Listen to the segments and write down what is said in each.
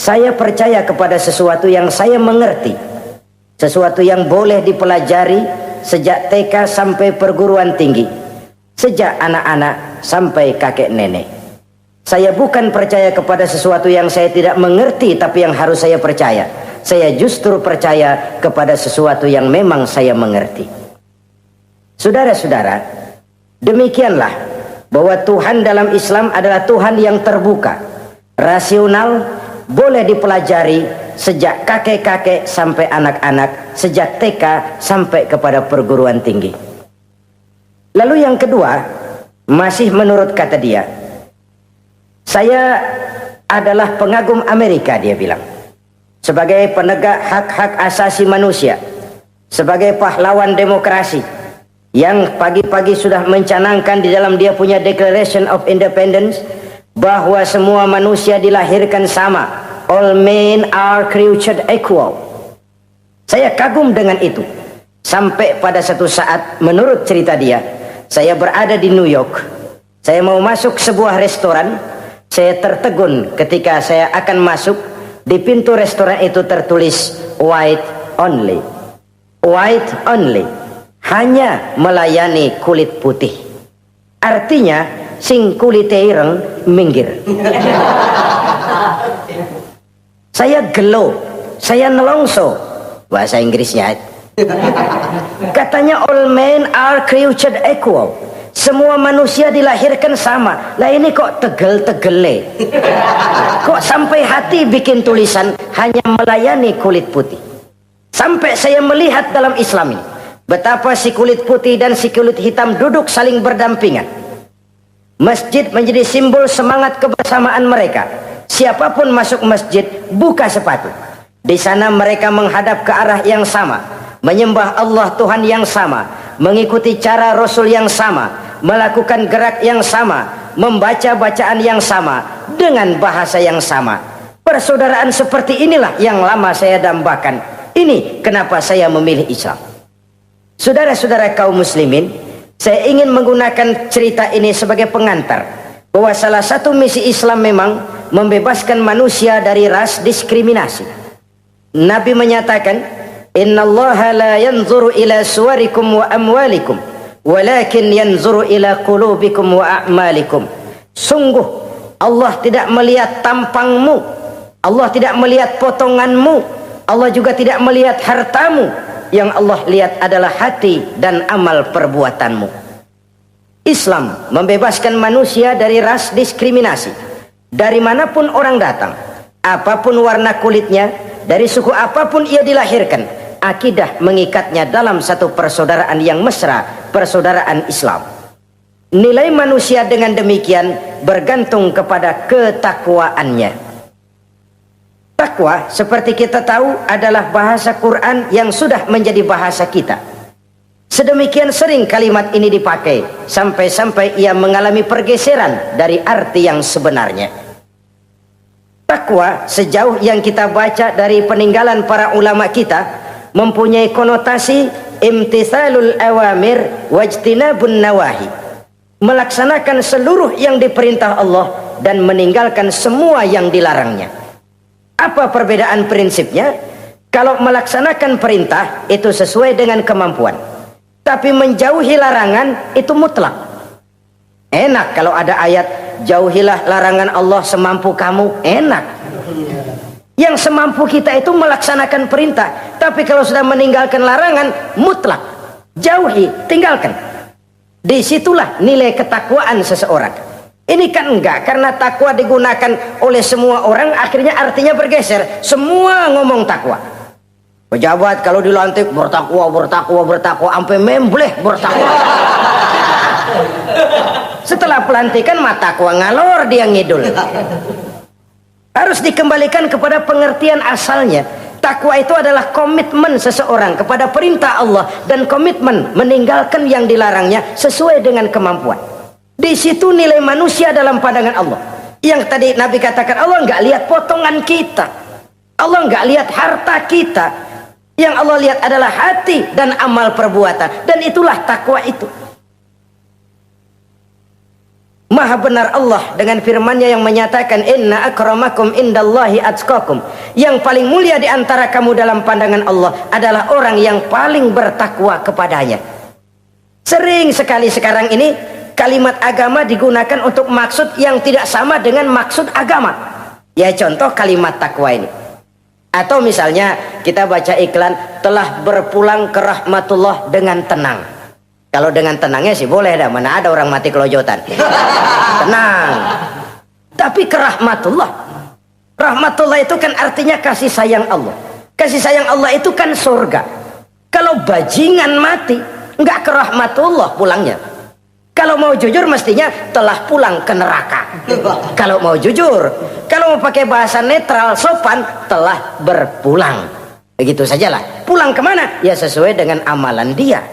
Saya percaya kepada sesuatu yang saya mengerti, sesuatu yang boleh dipelajari sejak TK sampai perguruan tinggi, sejak anak-anak sampai kakek nenek. Saya bukan percaya kepada sesuatu yang saya tidak mengerti tapi yang harus saya percaya. Saya justru percaya kepada sesuatu yang memang saya mengerti. Saudara-saudara, demikianlah bahwa Tuhan dalam Islam adalah Tuhan yang terbuka, rasional, boleh dipelajari sejak kakek-kakek sampai anak-anak, sejak TK sampai kepada perguruan tinggi. Lalu yang kedua, masih menurut kata dia, saya adalah pengagum Amerika, dia bilang, sebagai penegak hak-hak asasi manusia, sebagai pahlawan demokrasi yang pagi-pagi sudah mencanangkan di dalam dia punya Declaration of Independence bahwa semua manusia dilahirkan sama, all men are created equal. Saya kagum dengan itu. Sampai pada satu saat, menurut cerita dia, saya berada di New York, saya mau masuk sebuah restoran, saya tertegun ketika saya akan masuk. Di pintu restoran itu tertulis white only, white only, hanya melayani kulit putih. Artinya sing kulite ireng minggir. Saya gelo, saya nelongso, bahasa Inggrisnya. Katanya all men are created equal, semua manusia dilahirkan sama. Lah ini kok tegel-tegele, kok sampai hati bikin tulisan hanya melayani kulit putih. Sampai saya melihat dalam Islam ini betapa si kulit putih dan si kulit hitam duduk saling berdampingan. Masjid menjadi simbol semangat kebersamaan mereka. Siapapun masuk masjid, buka sepatu. Di sana mereka menghadap ke arah yang sama, menyembah Allah Tuhan yang sama, mengikuti cara Rasul yang sama, melakukan gerak yang sama, membaca bacaan yang sama, dengan bahasa yang sama. Persaudaraan seperti inilah yang lama saya dambakan. Ini kenapa saya memilih Islam. Saudara-saudara kaum muslimin, saya ingin menggunakan cerita ini sebagai pengantar bahwa salah satu misi Islam memang membebaskan manusia dari ras diskriminasi. Nabi menyatakan, innallaha la yanzuru ila suwarikum wa amwalikum, walakin yanzuru ila qulubikum wa a'malikum. Sungguh Allah tidak melihat tampangmu, Allah tidak melihat potonganmu, Allah juga tidak melihat hartamu. Yang Allah lihat adalah hati dan amal perbuatanmu. Islam membebaskan manusia dari ras diskriminasi. Dari manapun orang datang, apapun warna kulitnya, dari suku apapun ia dilahirkan, akidah mengikatnya dalam satu persaudaraan yang mesra, persaudaraan Islam. Nilai manusia dengan demikian bergantung kepada ketakwaannya. Takwa, seperti kita tahu, adalah bahasa Quran yang sudah menjadi bahasa kita. Sedemikian sering kalimat ini dipakai, sampai-sampai ia mengalami pergeseran dari arti yang sebenarnya. Takwa, sejauh yang kita baca dari peninggalan para ulama kita, mempunyai konotasi imtithalul awamir wajtinabun nawahi, melaksanakan seluruh yang diperintah Allah dan meninggalkan semua yang dilarangnya. Apa perbedaan prinsipnya? Kalau melaksanakan perintah itu sesuai dengan kemampuan, tapi menjauhi larangan itu mutlak. Enak kalau ada ayat jauhilah larangan Allah semampu kamu, enak. Yang semampu kita itu melaksanakan perintah, tapi kalau sudah meninggalkan larangan mutlak, jauhi, tinggalkan. Disitulah nilai ketakwaan seseorang. Ini kan enggak, karena takwa digunakan oleh semua orang, akhirnya artinya bergeser. Semua ngomong takwa. Pejabat kalau dilantik bertakwa, bertakwa, bertakwa, sampai membleh bertakwa. Setelah pelantikan mata takwa ngalor dia ngidul. Harus dikembalikan kepada pengertian asalnya. Takwa itu adalah komitmen seseorang kepada perintah Allah dan komitmen meninggalkan yang dilarangnya sesuai dengan kemampuan. Di situ nilai manusia dalam pandangan Allah. Yang tadi Nabi katakan, Allah nggak lihat potongan kita, Allah nggak lihat harta kita. Yang Allah lihat adalah hati dan amal perbuatan, dan itulah takwa itu. Maha benar Allah dengan firman-Nya yang menyatakan inna akramakum indallahi atqakum. Yang paling mulia di antara kamu dalam pandangan Allah adalah orang yang paling bertakwa kepadanya. Sering sekali sekarang ini kalimat agama digunakan untuk maksud yang tidak sama dengan maksud agama. Ya contoh kalimat takwa ini. Atau misalnya kita baca iklan telah berpulang ke rahmatullah dengan tenang. Kalau dengan tenangnya sih boleh dah, mana ada orang mati kelojotan. Tenang. Tapi ke rahmatullah. Rahmatullah itu kan artinya kasih sayang Allah. Kasih sayang Allah itu kan surga. Kalau bajingan mati, enggak ke rahmatullah pulangnya. Kalau mau jujur mestinya telah pulang ke neraka. Kalau mau jujur, kalau mau pakai bahasa netral sopan, telah berpulang. Begitu sajalah. Pulang kemana? Ya sesuai dengan amalan dia.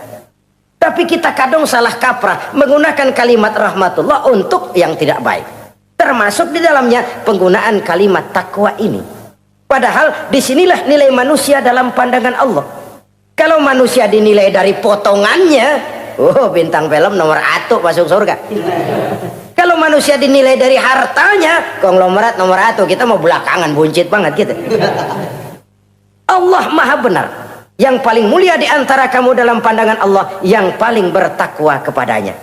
Tapi kita kadang salah kaprah menggunakan kalimat rahmatullah untuk yang tidak baik. Termasuk di dalamnya penggunaan kalimat takwa ini. Padahal disinilah nilai manusia dalam pandangan Allah. Kalau manusia dinilai dari potongannya, oh bintang film nomor 1 masuk surga. Kalau manusia dinilai dari hartanya, konglomerat nomor 1, kita mau belakangan buncit banget gitu. Allah maha benar. Yang paling mulia di antara kamu dalam pandangan Allah yang paling bertakwa kepadanya.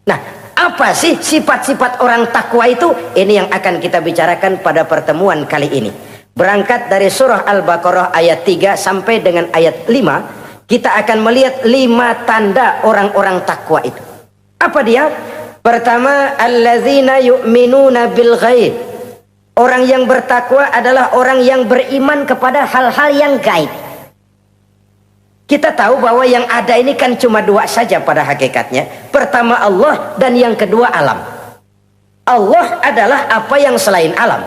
Nah, apa sih sifat-sifat orang takwa itu? Ini yang akan kita bicarakan pada pertemuan kali ini. Berangkat dari surah Al-Baqarah ayat 3 sampai dengan ayat 5, kita akan melihat 5 tanda orang-orang takwa itu. Apa dia? Pertama, allazina yu'minuna bil ghaib. Orang yang bertakwa adalah orang yang beriman kepada hal-hal yang gaib. Kita tahu bahwa yang ada ini kan cuma 2 saja pada hakikatnya. Pertama Allah dan yang kedua alam. Allah adalah apa yang selain alam.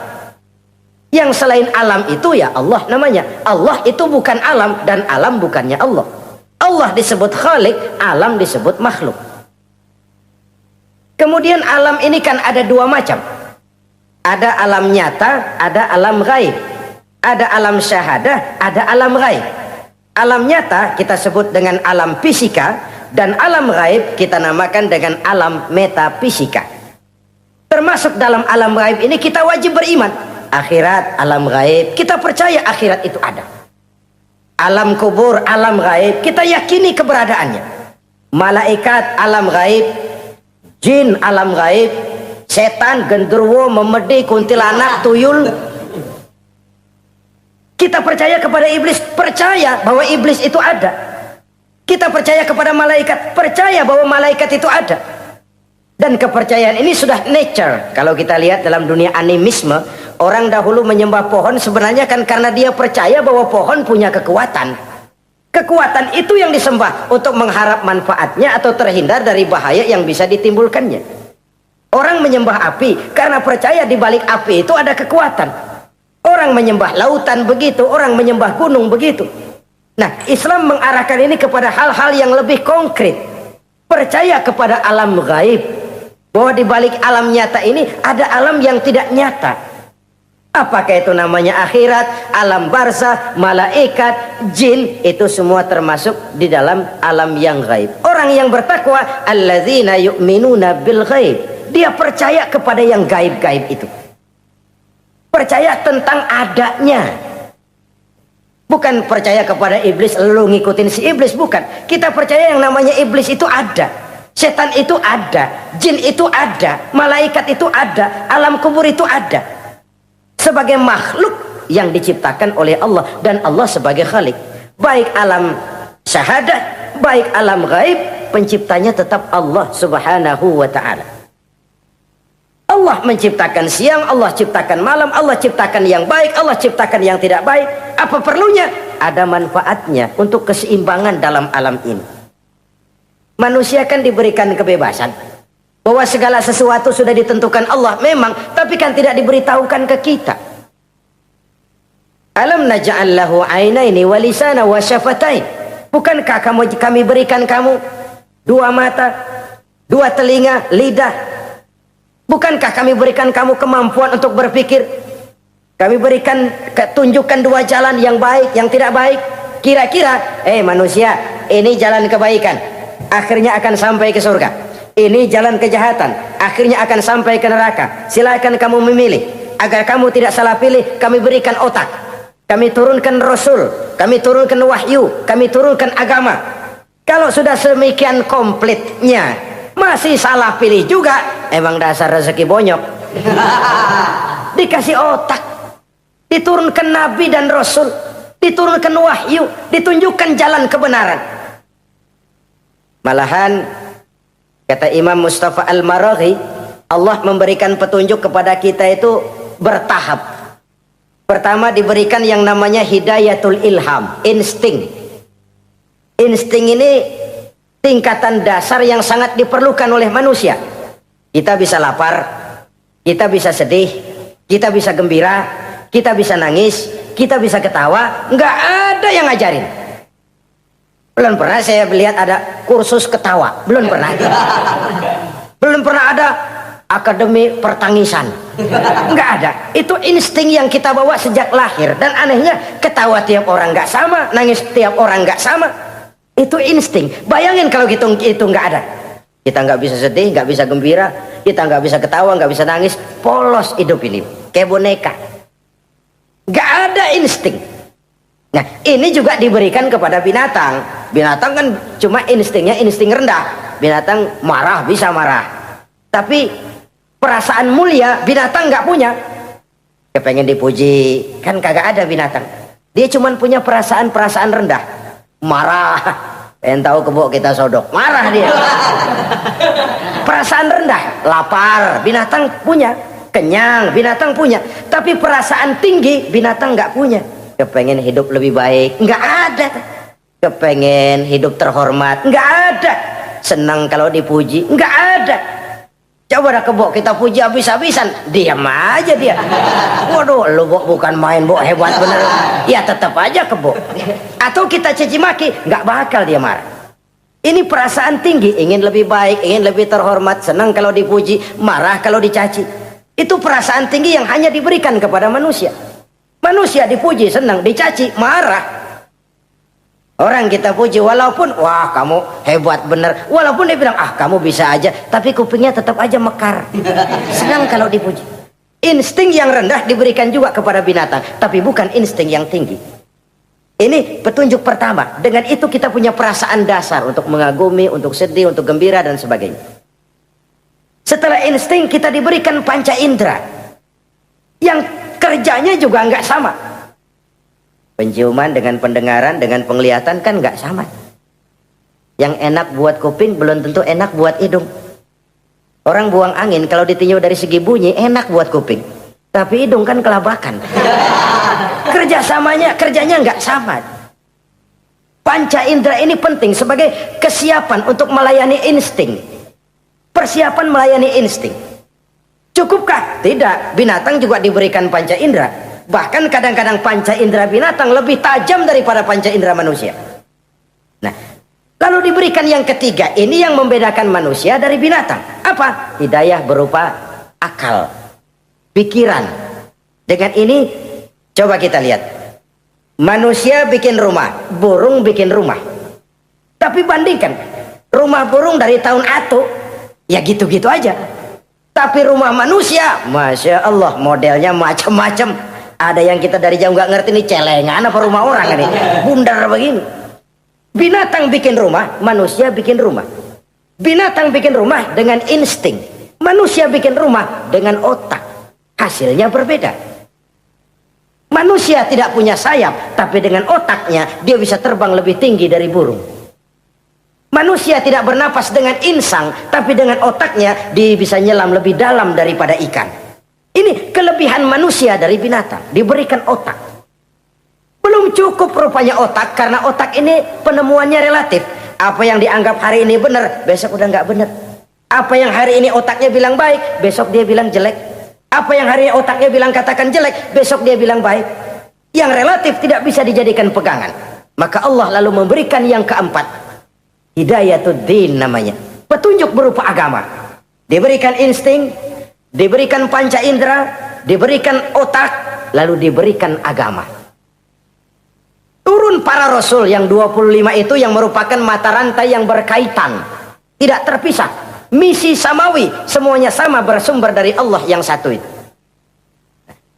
Yang selain alam itu ya Allah namanya. Allah itu bukan alam dan alam bukannya Allah. Allah disebut Khalik, alam disebut makhluk. Kemudian alam ini kan ada 2 macam. Ada alam nyata, ada alam gaib. Ada alam syahadah, ada alam gaib. Alam nyata kita sebut dengan alam fisika, dan alam gaib kita namakan dengan alam metafisika. Termasuk dalam alam gaib ini kita wajib beriman. Akhirat, alam gaib, kita percaya akhirat itu ada. Alam kubur, alam gaib, kita yakini keberadaannya. Malaikat, alam gaib. Jin, alam gaib. Setan, genderuwo, memedi, kuntilanak, tuyul. Kita percaya kepada iblis, percaya bahwa iblis itu ada. Kita percaya kepada malaikat, percaya bahwa malaikat itu ada. Dan kepercayaan ini sudah nature. Kalau kita lihat dalam dunia animisme, orang dahulu menyembah pohon sebenarnya kan karena dia percaya bahwa pohon punya kekuatan. Kekuatan itu yang disembah untuk mengharap manfaatnya atau terhindar dari bahaya yang bisa ditimbulkannya. Orang menyembah api karena percaya di balik api itu ada kekuatan. Orang menyembah lautan begitu, orang menyembah gunung begitu. Nah, Islam mengarahkan ini kepada hal-hal yang lebih konkret. Percaya kepada alam gaib. Bahwa di balik alam nyata ini ada alam yang tidak nyata. Apakah itu namanya akhirat, alam barzah, malaikat, jin, itu semua termasuk di dalam alam yang gaib. Orang yang bertakwa, allazina yu'minuna bil ghaib. Dia percaya kepada yang gaib-gaib itu. Percaya tentang adanya. Bukan percaya kepada iblis lalu ngikutin si iblis, bukan. Kita percaya yang namanya iblis itu ada, setan itu ada, jin itu ada, malaikat itu ada, alam kubur itu ada. Sebagai makhluk yang diciptakan oleh Allah, dan Allah sebagai Khalik. Baik alam syahadat, baik alam gaib, penciptanya tetap Allah subhanahu wa ta'ala. Allah menciptakan siang, Allah ciptakan malam, Allah ciptakan yang baik, Allah ciptakan yang tidak baik. Apa perlunya? Ada manfaatnya untuk keseimbangan dalam alam ini. Manusia kan diberikan kebebasan. Bahwa segala sesuatu sudah ditentukan Allah memang, tapi kan tidak diberitahukan ke kita. Alam naj'al lahu 'ainaini wa lisana wa syafatain. Bukankah kami berikan kamu 2 mata, 2 telinga, lidah? Bukankah kami berikan kamu kemampuan untuk berpikir? Kami berikan, tunjukkan 2 jalan, yang baik, yang tidak baik. Kira-kira, manusia, ini jalan kebaikan, akhirnya akan sampai ke surga. ini jalan kejahatan, akhirnya akan sampai ke neraka. Silakan kamu memilih. Agar kamu tidak salah pilih, kami berikan otak, kami turunkan Rasul, kami turunkan wahyu, kami turunkan agama. Kalau sudah semikian komplitnya masih salah pilih juga, emang dasar rezeki bonyok. Dikasih otak, diturunkan Nabi dan Rasul, diturunkan wahyu, ditunjukkan jalan kebenaran. Malahan kata Imam Mustafa Al-Maraghi, Allah memberikan petunjuk kepada kita itu bertahap. Pertama diberikan yang namanya hidayatul ilham, insting. Insting ini tingkatan dasar yang sangat diperlukan oleh manusia. Kita bisa lapar, kita bisa sedih, kita bisa gembira, kita bisa nangis, kita bisa ketawa. Nggak ada yang ngajarin. Belum pernah saya melihat ada kursus ketawa, belum pernah. Belum pernah ada akademi pertangisan, nggak ada. Itu insting yang kita bawa sejak lahir. Dan anehnya ketawa tiap orang nggak sama, nangis tiap orang nggak sama. Itu insting. Bayangin kalau itu nggak ada, kita nggak bisa sedih, nggak bisa gembira, kita nggak bisa ketawa, nggak bisa nangis, polos hidup ini kayak boneka, nggak ada insting. Nah ini juga diberikan kepada binatang. Binatang kan cuma instingnya insting rendah. Binatang marah bisa marah, tapi perasaan mulia binatang nggak punya. Kepengen dipuji kan kagak ada binatang. Dia cuma punya perasaan rendah. Marah, pengen tahu kebo kita sodok, marah dia. Perasaan rendah, lapar binatang punya, kenyang binatang punya, tapi perasaan tinggi binatang nggak punya. Kepengen hidup lebih baik nggak ada. Kepengen hidup terhormat nggak ada. Senang kalau dipuji nggak ada. Coba dah kebo kita puji habis-habisan, diam aja dia. Waduh, lu Bo bukan main Bo, hebat bener. Ya tetap aja kebo. Atau kita caci maki, nggak bakal dia marah. Ini perasaan tinggi, ingin lebih baik, ingin lebih terhormat, senang kalau dipuji, marah kalau dicaci. Itu perasaan tinggi yang hanya diberikan kepada manusia. Manusia dipuji senang, dicaci marah. Orang kita puji walaupun wah kamu hebat bener, walaupun dia bilang ah kamu bisa aja, tapi kupingnya tetap aja mekar. Senang kalau dipuji. Insting yang rendah diberikan juga kepada binatang, tapi bukan insting yang tinggi. Ini petunjuk pertama. Dengan itu kita punya perasaan dasar untuk mengagumi, untuk sedih, untuk gembira dan sebagainya. Setelah insting kita diberikan panca indera yang kerjanya juga nggak sama. Penciuman dengan pendengaran dengan penglihatan kan nggak sama. Yang enak buat kuping belum tentu enak buat hidung. Orang buang angin kalau ditinjau dari segi bunyi enak buat kuping, tapi hidung kan kelabakan. Kerjanya nggak sama. Panca indera ini penting sebagai kesiapan untuk melayani insting. Persiapan melayani insting. Cukupkah? Tidak. Binatang juga diberikan panca indera. Bahkan kadang-kadang panca indera binatang lebih tajam daripada panca indera manusia. Nah, lalu diberikan yang ketiga, ini yang membedakan manusia dari binatang. Apa? Hidayah berupa akal, pikiran. Dengan ini, coba kita lihat. Manusia bikin rumah, burung bikin rumah. Tapi bandingkan, rumah burung dari tahun atu, ya gitu-gitu aja. Tapi rumah manusia, Masya Allah, modelnya macam-macam. Ada yang kita dari jauh nggak ngerti nih celengan apa rumah orang ini, bundar begini. Binatang bikin rumah, manusia bikin rumah. Binatang bikin rumah dengan insting, manusia bikin rumah dengan otak. Hasilnya berbeda. Manusia tidak punya sayap, tapi dengan otaknya dia bisa terbang lebih tinggi dari burung. Manusia tidak bernapas dengan insang, tapi dengan otaknya dia bisa nyelam lebih dalam daripada ikan. Ini kelebihan manusia dari binatang, diberikan otak. Belum cukup rupanya otak, karena otak ini penemuannya relatif. Apa yang dianggap hari ini benar, besok udah nggak benar. Apa yang hari ini otaknya bilang baik, besok dia bilang jelek. Apa yang hari ini otaknya bilang katakan jelek, besok dia bilang baik. Yang relatif tidak bisa dijadikan pegangan. Maka Allah lalu memberikan yang keempat, Hidayatuddin namanya, petunjuk berupa agama. Diberikan insting, diberikan panca indera, diberikan otak, lalu diberikan agama. Turun para rasul yang 25 itu yang merupakan mata rantai yang berkaitan, tidak terpisah. misi samawi, semuanya sama bersumber dari Allah yang satu itu.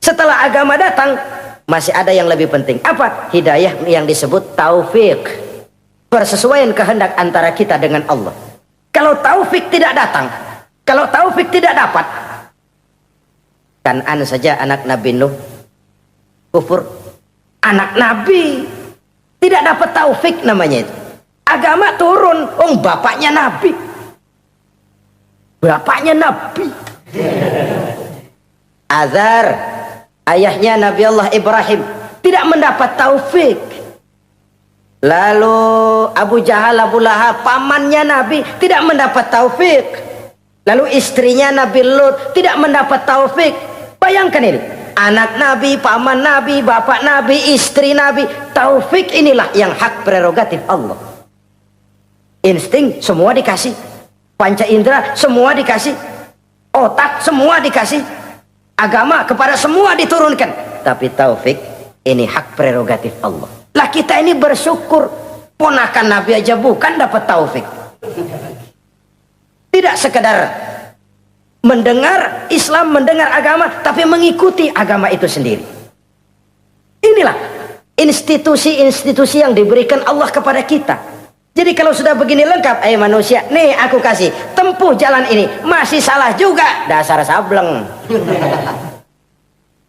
Setelah agama datang, masih ada yang lebih penting. Apa? Hidayah yang disebut taufik, persesuaian kehendak antara kita dengan Allah. Kalau taufik tidak datang, kalau taufik tidak dapat, Kan'an saja anak Nabi Nuh kufur, anak Nabi tidak dapat taufik namanya itu. Agama turun, bapaknya Nabi, Azar, ayahnya Nabi Allah Ibrahim, tidak mendapat taufik. Lalu Abu Jahal, Abu Lahab, pamannya Nabi, tidak mendapat taufik. Lalu istrinya Nabi Lut tidak mendapat taufik. Bayangkan ini, anak Nabi, paman Nabi, bapak Nabi, istri Nabi. Taufik inilah yang hak prerogatif Allah. Insting semua dikasih, panca indera semua dikasih, otak semua dikasih, agama kepada semua diturunkan. Tapi taufik ini hak prerogatif Allah. Lah kita ini bersyukur, ponakan Nabi aja bukan dapat taufik. Tidak sekedar mendengar Islam, mendengar agama, tapi mengikuti agama itu sendiri. Inilah institusi-institusi yang diberikan Allah kepada kita. Jadi kalau sudah begini lengkap, manusia, nih aku kasih, tempuh jalan ini, masih salah juga, dasar sableng.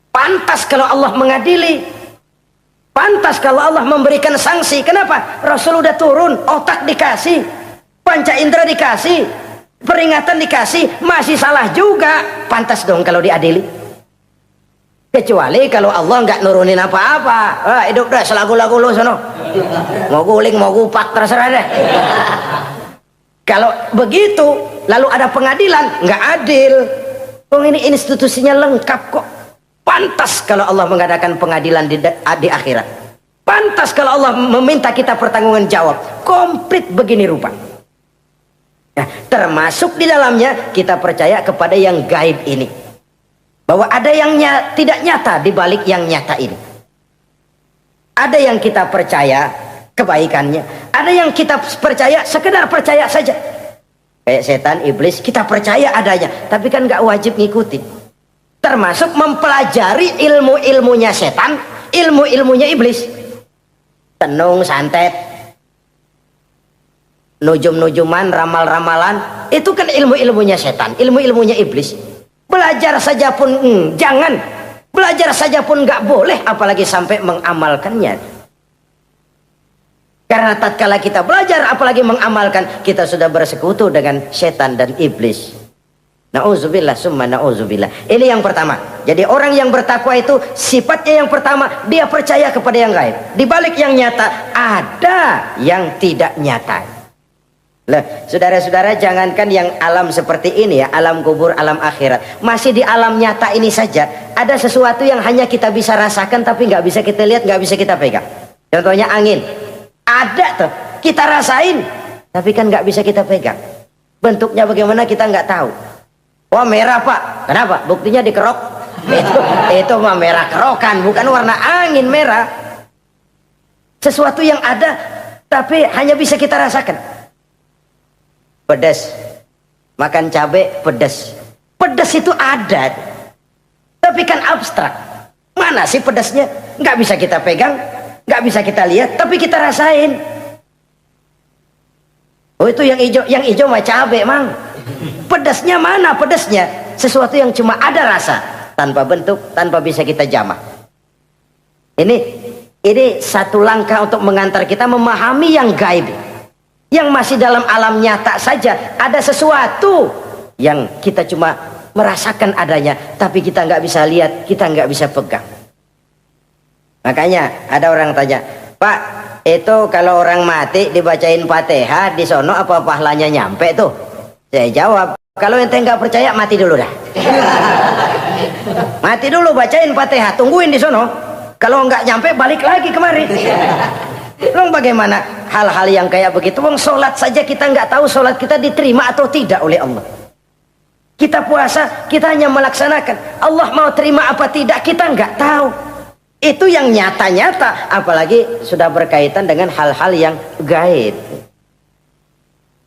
Pantas kalau Allah mengadili, pantas kalau Allah memberikan sanksi. Kenapa? Rasul udah turun, otak dikasih, panca indera dikasih, peringatan dikasih, masih salah juga, pantas dong kalau diadili. Kecuali kalau Allah nggak nurunin apa-apa, hidup dah selagu-lagu lu sono, mau guling mau gupak terserah deh. Kalau begitu lalu ada pengadilan, nggak adil. Ini institusinya lengkap kok. Pantas kalau Allah mengadakan pengadilan di akhirat. Pantas kalau Allah meminta kita pertanggungan jawab. Komplit begini rupa. Nah, termasuk di dalamnya kita percaya kepada yang gaib ini. Bahwa ada yang tidak nyata di balik yang nyata ini. Ada yang kita percaya kebaikannya, ada yang kita percaya sekedar percaya saja. Kayak setan, iblis, kita percaya adanya, tapi kan nggak wajib ngikutin. Termasuk mempelajari ilmu-ilmunya setan, ilmu-ilmunya iblis. Tenung, santet, nujum-nujuman, ramal-ramalan, itu kan ilmu-ilmunya setan, ilmu-ilmunya iblis. Belajar saja pun jangan, belajar saja pun nggak boleh, apalagi sampai mengamalkannya. Karena tatkala kita belajar apalagi mengamalkan, kita sudah bersekutu dengan setan dan iblis. Na'udzubillah summa na'udzubillah. Ini yang pertama. Jadi orang yang bertakwa itu sifatnya yang pertama, dia percaya kepada yang gaib. Di balik yang nyata ada yang tidak nyata. Lah, saudara-saudara, jangankan yang alam seperti ini ya, alam kubur, alam akhirat, masih di alam nyata ini saja ada sesuatu yang hanya kita bisa rasakan tapi nggak bisa kita lihat, nggak bisa kita pegang. Contohnya angin, ada tuh kita rasain tapi kan nggak bisa kita pegang. Bentuknya bagaimana kita nggak tahu. Wah, merah pak, kenapa? Buktinya dikerok. Itu mah merah kerokan, bukan warna angin merah. Sesuatu yang ada tapi hanya bisa kita rasakan. Pedas, makan cabai pedas. Pedas itu ada, tapi kan abstrak. Mana sih pedasnya? Nggak bisa kita pegang, nggak bisa kita lihat, tapi kita rasain. Oh, itu yang hijau mah cabai mang. Pedasnya mana? Pedasnya sesuatu yang cuma ada rasa, tanpa bentuk, tanpa bisa kita jamah. Ini satu langkah untuk mengantar kita memahami yang gaib. Yang masih dalam alam nyata saja ada sesuatu yang kita cuma merasakan adanya, tapi kita nggak bisa lihat, kita nggak bisa pegang. Makanya ada orang tanya, Pak, itu kalau orang mati dibacain Fatihah di sono apa pahalanya nyampe tuh? Saya jawab, kalau ente nggak percaya mati dulu dah. Mati dulu, bacain Fatihah, tungguin di sono. Kalau nggak nyampe balik lagi kemari. Long bagaimana hal-hal yang kayak begitu? Wong sholat saja kita nggak tahu sholat kita diterima atau tidak oleh Allah. Kita puasa, kita hanya melaksanakan. Allah mau terima apa tidak kita nggak tahu. Itu yang nyata-nyata, apalagi sudah berkaitan dengan hal-hal yang gaib.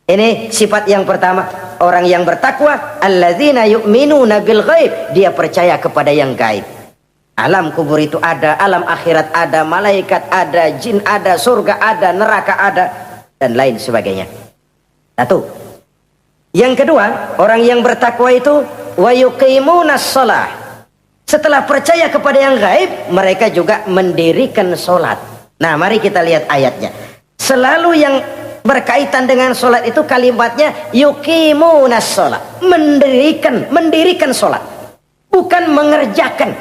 Ini sifat yang pertama, orang yang bertakwa, alladzina yu'minuna bil ghaib, dia percaya kepada yang gaib. Alam kubur itu ada, alam akhirat ada, malaikat ada, jin ada, surga ada, neraka ada, dan lain sebagainya. Satu. Yang kedua, orang yang bertakwa itu wa yuqimunas shalah. Setelah percaya kepada yang gaib, mereka juga mendirikan sholat. Nah, mari kita lihat ayatnya. Selalu yang berkaitan dengan sholat itu kalimatnya yuqimunas sholat, mendirikan sholat, bukan mengerjakan.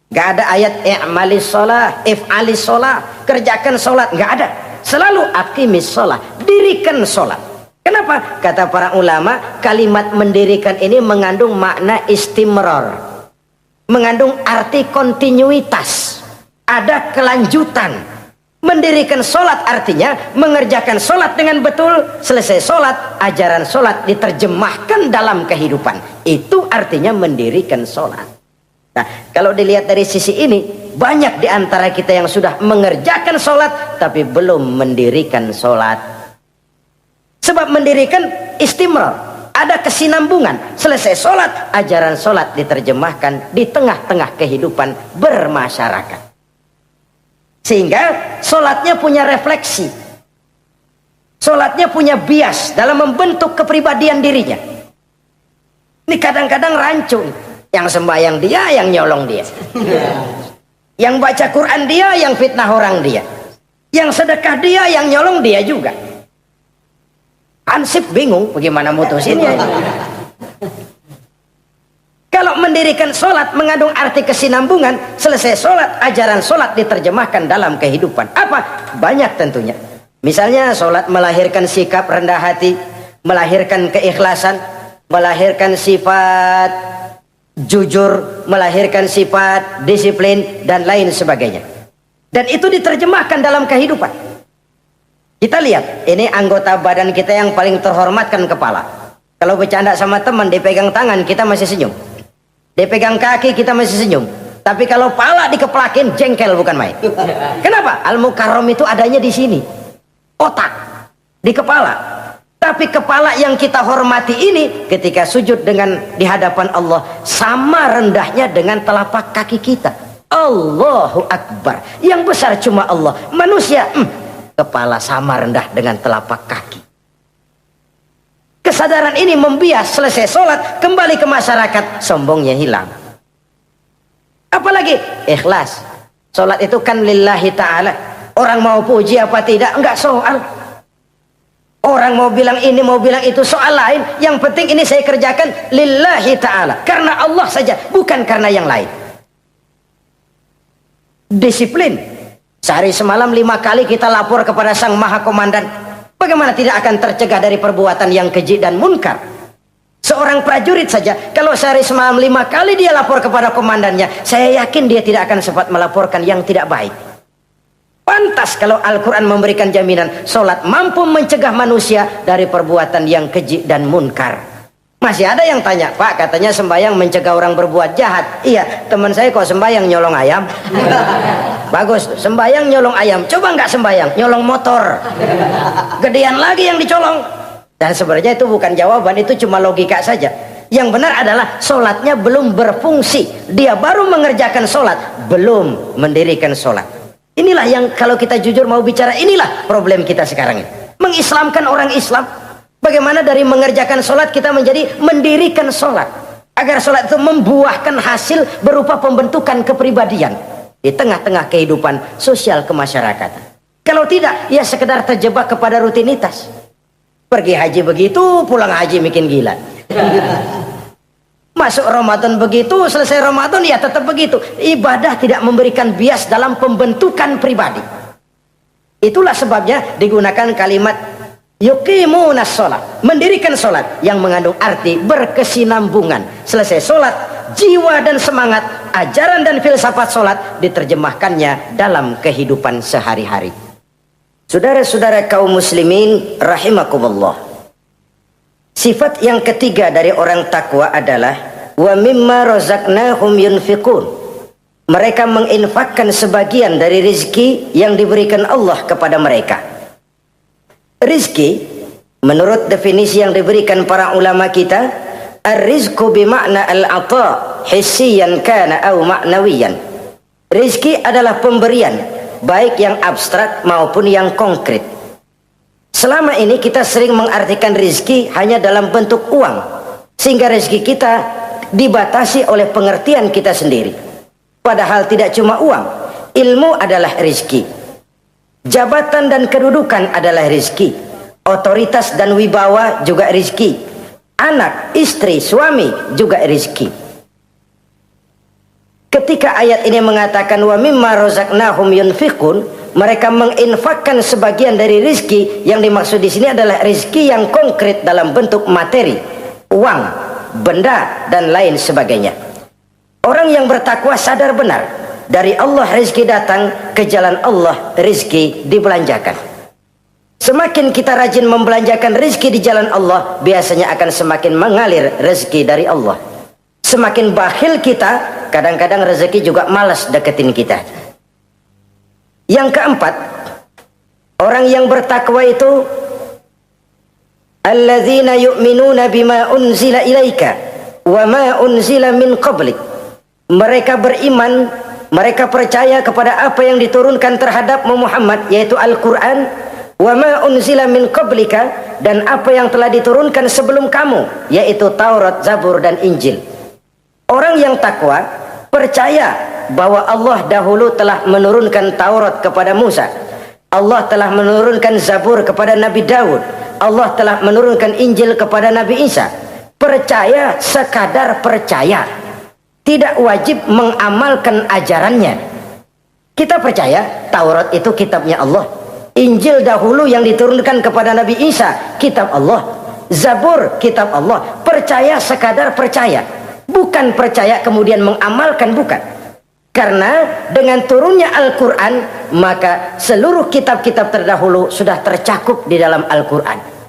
Gak ada ayat i'malis sholat, if'alis sholat, kerjakan sholat, gak ada. Selalu aqimis sholat, dirikan sholat. Kenapa? Kata para ulama, kalimat mendirikan ini mengandung makna istimrar, mengandung arti kontinuitas, ada kelanjutan. Mendirikan sholat artinya mengerjakan sholat dengan betul. Selesai sholat, ajaran sholat diterjemahkan dalam kehidupan. Itu artinya mendirikan sholat. Nah, kalau dilihat dari sisi ini, banyak di antara kita yang sudah mengerjakan sholat tapi belum mendirikan sholat. Sebab mendirikan istimrar, ada kesinambungan. Selesai sholat, ajaran sholat diterjemahkan di tengah-tengah kehidupan bermasyarakat. Sehingga sholatnya punya refleksi, sholatnya punya bias dalam membentuk kepribadian dirinya. Ini kadang-kadang rancu, yang sembahyang dia, yang nyolong dia, yang baca Quran dia, yang fitnah orang dia, yang sedekah dia, yang nyolong dia juga. Ansip bingung bagaimana mutusinnya. Kalau mendirikan sholat mengandung arti kesinambungan, selesai sholat, ajaran sholat diterjemahkan dalam kehidupan. Apa? Banyak tentunya. Misalnya sholat melahirkan sikap rendah hati, melahirkan keikhlasan, melahirkan sifat jujur, melahirkan sifat disiplin, dan lain sebagainya. Dan itu diterjemahkan dalam kehidupan. Kita lihat, ini anggota badan kita yang paling terhormatkan, kepala. Kalau bercanda sama teman, dipegang tangan, kita masih senyum. Dipegang kaki, kita masih senyum. Tapi kalau pala dikeplakin, jengkel bukan main. Kenapa? Al-Mukarram itu adanya di sini. Otak. Di kepala. Tapi kepala yang kita hormati ini, ketika sujud di hadapan Allah, sama rendahnya dengan telapak kaki kita. Allahu Akbar. Yang besar cuma Allah. Manusia, kepala sama rendah dengan telapak kaki. Kesadaran ini membias, selesai sholat, kembali ke masyarakat, sombongnya hilang. Apalagi ikhlas. Sholat itu kan lillahi ta'ala. Orang mau puji apa tidak, enggak soal. Orang mau bilang ini, mau bilang itu, soal lain. Yang penting ini saya kerjakan lillahi ta'ala, karena Allah saja, bukan karena yang lain. Disiplin. Sehari semalam 5 kali kita lapor kepada Sang Maha Komandan. Bagaimana tidak akan tercegah dari perbuatan yang keji dan munkar? Seorang prajurit saja, kalau sehari semalam 5 kali dia lapor kepada komandannya, saya yakin dia tidak akan sempat melaporkan yang tidak baik. Pantas kalau Al-Quran memberikan jaminan, sholat mampu mencegah manusia dari perbuatan yang keji dan munkar. Masih ada yang tanya, Pak, katanya sembahyang mencegah orang berbuat jahat. Iya, teman saya kok sembahyang nyolong ayam. Bagus, sembahyang nyolong ayam. Coba nggak sembahyang, nyolong motor. Gedean lagi yang dicolong. Dan sebenarnya itu bukan jawaban, itu cuma logika saja. Yang benar adalah sholatnya belum berfungsi. Dia baru mengerjakan sholat, belum mendirikan sholat. Inilah yang kalau kita jujur mau bicara, inilah problem kita sekarang ini. Mengislamkan orang Islam. Bagaimana dari mengerjakan sholat kita menjadi mendirikan sholat, agar sholat itu membuahkan hasil berupa pembentukan kepribadian di tengah-tengah kehidupan sosial kemasyarakatan. Kalau tidak, ya sekedar terjebak kepada rutinitas. Pergi haji begitu, pulang haji bikin gila. Masuk Ramadan begitu, selesai Ramadan ya tetap begitu. Ibadah tidak memberikan bias dalam pembentukan pribadi. Itulah sebabnya digunakan kalimat yuqimunas sholat, mendirikan sholat, yang mengandung arti berkesinambungan. Selesai sholat, jiwa dan semangat, ajaran dan filsafat sholat diterjemahkannya dalam kehidupan sehari-hari. Saudara-saudara kaum muslimin rahimakumullah, sifat yang ketiga dari orang takwa adalah wa mimma razaqnahum yunfiqun. Mereka menginfakkan sebagian dari rezeki yang diberikan Allah kepada mereka. Rizki Menurut definisi yang diberikan para ulama kita, ar-rizqu bimakna al-ata hissiyan kana au ma'nawiyan. Rizki adalah pemberian, baik yang abstrak maupun yang konkret. Selama ini kita sering mengartikan rizki hanya dalam bentuk uang, sehingga rizki kita dibatasi oleh pengertian kita sendiri. Padahal tidak cuma uang, ilmu adalah rizki, jabatan dan kedudukan adalah rizki, otoritas dan wibawa juga rizki, anak, istri, suami juga rizki. Ketika ayat ini mengatakan wa mimma razaqnahum yunfiqun, mereka menginfakkan sebagian dari rizki, yang dimaksud di sini adalah rizki yang konkret dalam bentuk materi, uang, benda dan lain sebagainya. Orang yang bertakwa sadar benar, dari Allah rizki datang, ke jalan Allah rizki dibelanjakan. Semakin kita rajin membelanjakan rizki di jalan Allah, biasanya akan semakin mengalir rezeki dari Allah. Semakin bakhil kita, kadang-kadang rezeki juga malas deketin kita. Yang keempat, orang yang bertakwa itu alladzina yu'minuna bima unzila ilaika wa ma unzila min qablik. Mereka beriman, mereka percaya kepada apa yang diturunkan terhadap Muhammad, yaitu Al-Quran, wa ma unzila min qablika, dan apa yang telah diturunkan sebelum kamu, yaitu Taurat, Zabur dan Injil. Orang yang takwa percaya bahwa Allah dahulu telah menurunkan Taurat kepada Musa, Allah telah menurunkan Zabur kepada Nabi Daud, Allah telah menurunkan Injil kepada Nabi Isa. Percaya sekadar percaya, tidak wajib mengamalkan ajarannya. Kita percaya Taurat itu kitabnya Allah, Injil dahulu yang diturunkan kepada Nabi Isa kitab Allah, Zabur kitab Allah. Percaya sekadar percaya, bukan percaya kemudian mengamalkan, bukan. Karena dengan turunnya Al-Quran, maka seluruh kitab-kitab terdahulu sudah tercakup di dalam Al-Quran.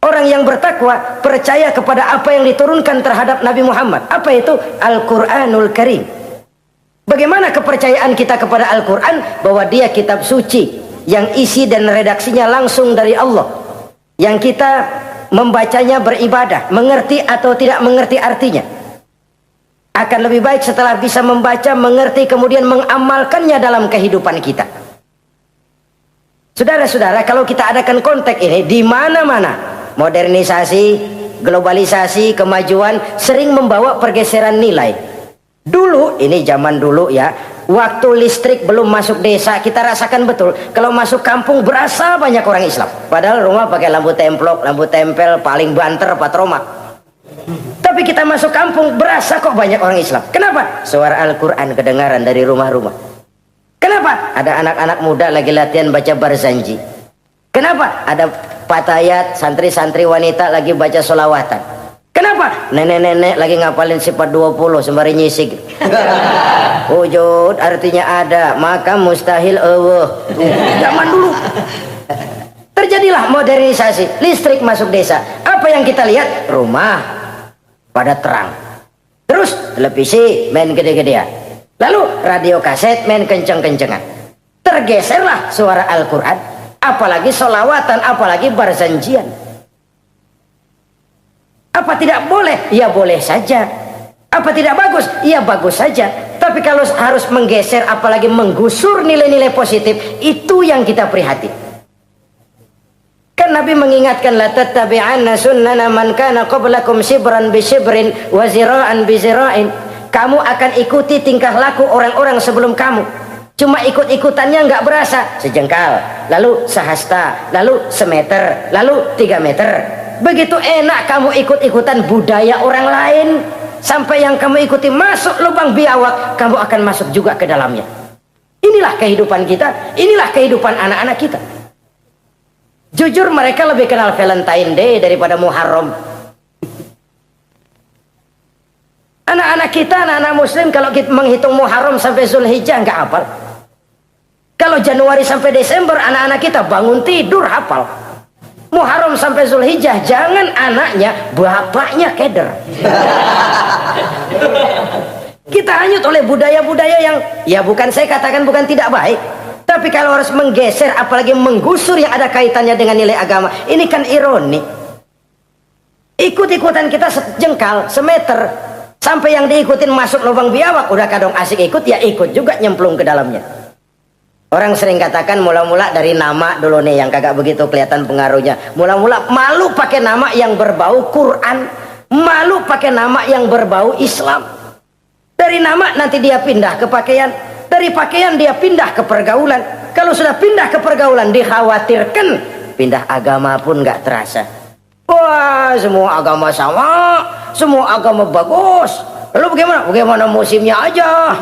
Orang yang bertakwa percaya kepada apa yang diturunkan terhadap Nabi Muhammad. Apa itu? Al-Quranul Karim. Bagaimana kepercayaan kita kepada Al-Quran? Bahwa dia kitab suci yang isi dan redaksinya langsung dari Allah, yang kita membacanya beribadah, mengerti atau tidak mengerti artinya. Akan lebih baik setelah bisa membaca, mengerti, kemudian mengamalkannya dalam kehidupan kita. Saudara-saudara, kalau kita adakan konteks ini di mana-mana, modernisasi, globalisasi, kemajuan sering membawa pergeseran nilai. Dulu, ini zaman dulu ya, waktu listrik belum masuk desa, kita rasakan betul kalau masuk kampung berasa banyak orang Islam. Padahal rumah pakai lampu templok, lampu tempel, paling banter patroma. Tapi kita masuk kampung berasa kok banyak orang Islam. Kenapa? Suara Al-Quran kedengaran dari rumah-rumah. Kenapa? Ada anak-anak muda lagi latihan baca barzanji. Kenapa? Ada patayat, santri-santri wanita lagi baca solawatan. Kenapa? Nenek-nenek lagi ngapalin sifat 20 sembari nyisik. Wujud artinya ada, maka mustahil Allah. Zaman dulu terjadilah modernisasi, listrik masuk desa. Apa yang kita lihat? Rumah pada terang, terus televisi main gede-gedean, lalu radio kaset main kenceng-kencengan. Tergeserlah suara Al-Quran, apalagi solawatan, apalagi barzanjian. Apa tidak boleh? Ya boleh saja. Apa tidak bagus? Ya bagus saja. Tapi kalau harus menggeser, apalagi menggusur nilai-nilai positif, itu yang kita prihatin. Kan Nabi mengingatkan, la tattabi'anna sunnana man kana qablakum shibran bi shibrin wa zira'an bi zira'in. Kamu akan ikuti tingkah laku orang-orang sebelum kamu. Cuma ikut-ikutannya nggak berasa, sejengkal, lalu sehasta, lalu semeter, lalu 3 meter. Begitu enak kamu ikut-ikutan budaya orang lain, sampai yang kamu ikuti masuk lubang biawak, kamu akan masuk juga ke dalamnya. Inilah kehidupan kita, inilah kehidupan anak-anak kita. Jujur mereka lebih kenal Valentine Day daripada Muharram. Anak-anak kita, anak-anak muslim, kalau kita menghitung Muharram sampai Zulhijjah nggak hafal. Kalau Januari sampai Desember, anak-anak kita bangun tidur hafal. Muharram sampai Zulhijjah, jangan anaknya, bapaknya keder. Kita hanyut oleh budaya-budaya yang, ya bukan saya katakan bukan tidak baik, Tapi kalau harus menggeser, apalagi menggusur yang ada kaitannya dengan nilai agama, ini kan ironi. Ikut-ikutan kita sejengkal, semeter, sampai yang diikutin masuk lubang biawak, udah kadang asik ikut, ya ikut juga nyemplung ke dalamnya. Orang sering katakan mula-mula dari nama dulu nih yang kagak begitu kelihatan pengaruhnya. Mula-mula malu pakai nama yang berbau Quran, malu pakai nama yang berbau Islam. Dari nama nanti dia pindah ke pakaian, dari pakaian dia pindah ke pergaulan. Kalau sudah pindah ke pergaulan, dikhawatirkan pindah agama pun nggak terasa. Wah, semua agama sama, semua agama bagus. Lalu bagaimana? Bagaimana musimnya aja.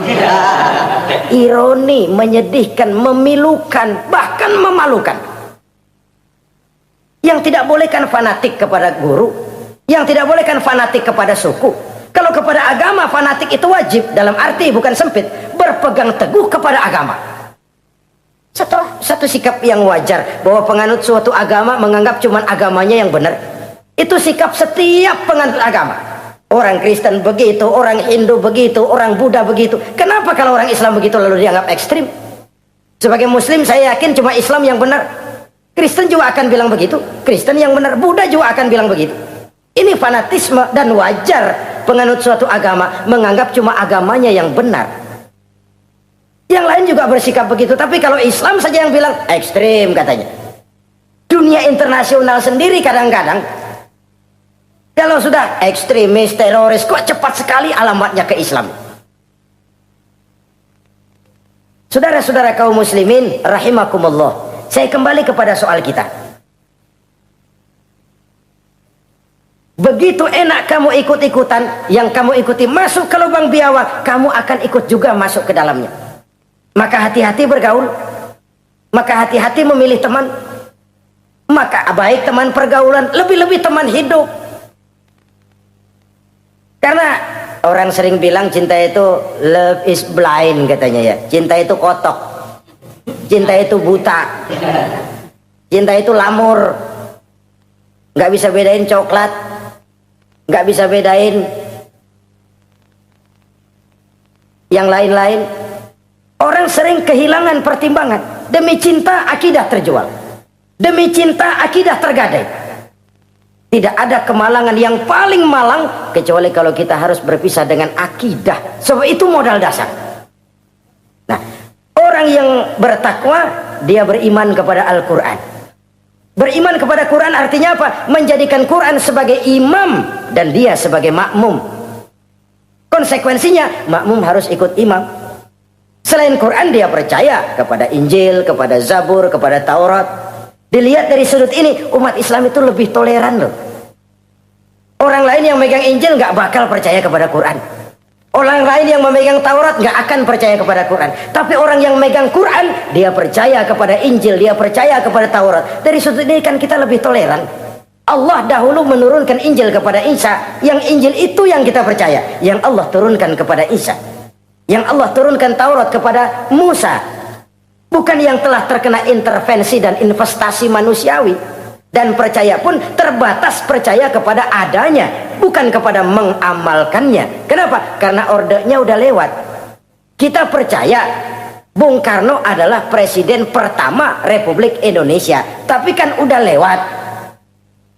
Ironi, menyedihkan, memilukan, bahkan memalukan. Yang tidak boleh kan fanatik kepada guru, yang tidak boleh kan fanatik kepada suku. Kalau kepada agama fanatik itu wajib, dalam arti bukan sempit, berpegang teguh kepada agama. Satu sikap yang wajar, bahwa penganut suatu agama menganggap cuma agamanya yang benar. Itu sikap setiap penganut agama. Orang Kristen begitu, orang Hindu begitu, orang Buddha begitu. Kenapa kalau orang Islam begitu lalu dianggap ekstrim? Sebagai Muslim saya yakin cuma Islam yang benar. Kristen juga akan bilang begitu, Kristen yang benar, Buddha juga akan bilang begitu. Ini fanatisme, dan wajar penganut suatu agama menganggap cuma agamanya yang benar. Yang lain juga bersikap begitu, tapi kalau Islam saja yang bilang ekstrim katanya. Dunia internasional sendiri kadang-kadang kalau sudah ekstremis, teroris, kok cepat sekali alamatnya ke Islam. Saudara-saudara kaum muslimin rahimakumullah, saya kembali kepada soal kita. Begitu enak kamu ikut-ikutan, yang kamu ikuti masuk ke lubang biawak, kamu akan ikut juga masuk ke dalamnya. Maka hati-hati bergaul, maka hati-hati memilih teman, maka baik teman pergaulan, lebih-lebih teman hidup. Karena orang sering bilang cinta itu love is blind katanya ya. Cinta itu kotok, cinta itu buta, cinta itu lamur, nggak bisa bedain coklat, nggak bisa bedain yang lain-lain. Orang sering kehilangan pertimbangan. Demi cinta akidah terjual, demi cinta akidah tergadai. Tidak ada kemalangan yang paling malang kecuali kalau kita harus berpisah dengan akidah. Sebab itu modal dasar. Nah, orang yang bertakwa, dia beriman kepada Al-Quran. Beriman kepada Quran artinya apa? Menjadikan Quran sebagai imam dan dia sebagai makmum. Konsekuensinya makmum harus ikut imam. Selain Quran, dia percaya kepada Injil, kepada Zabur, kepada Taurat. Dilihat dari sudut ini, umat Islam itu lebih toleran loh. Orang lain yang megang Injil nggak bakal percaya kepada Quran. Orang lain yang memegang Taurat nggak akan percaya kepada Quran. Tapi orang yang megang Quran, dia percaya kepada Injil, dia percaya kepada Taurat. Dari sudut ini kan kita lebih toleran. Allah dahulu menurunkan Injil kepada Isa. Yang Injil itu yang kita percaya. Yang Allah turunkan kepada Isa. Yang Allah turunkan Taurat kepada Musa. Bukan yang telah terkena intervensi dan investasi manusiawi. Dan percaya pun terbatas percaya kepada adanya, bukan kepada mengamalkannya. Kenapa? Karena ordenya udah lewat. Kita percaya Bung Karno adalah presiden pertama Republik Indonesia. Tapi kan udah lewat.